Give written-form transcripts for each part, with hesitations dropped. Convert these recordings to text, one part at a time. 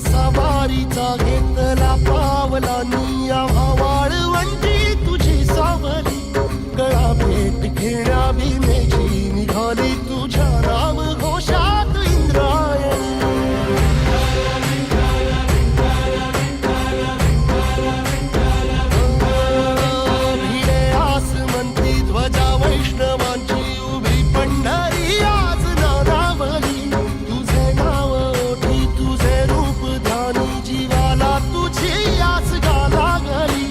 सवारीचा घेतला पावलांनी आम्हा वाळवंटी तुझी सावली गळा भेट घेण्या भीमेची निघाली तुझ्या नाम घोषात इंद्रायणी भिडे आसमंती ध्वजा वैष्णवांची उभी पंढरी आज नानावली तुझे नाव ओठी तुझे रूप ध्यानी जीवाला तुझी आस गा लागली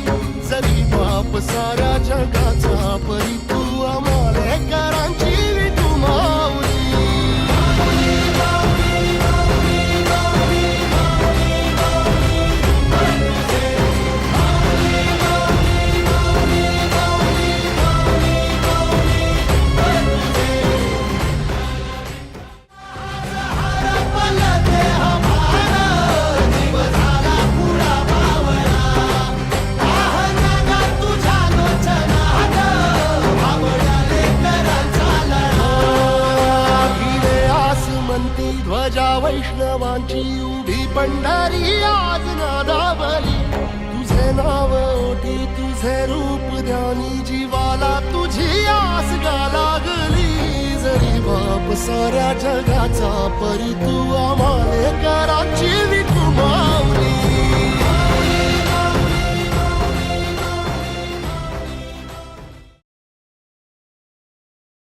जरी बाप साऱ्या जगाचा परी तू आमालेकरांची विठू माऊली ध्वजा वैष्णवांची उभी पंढरी आज नादावली तुझे नाव ओठी तुझे रूप ध्यानी जीवाला तुझी आस गा लागली जरी बाप साऱ्या जगाचा परी तू आम्हालेकरांची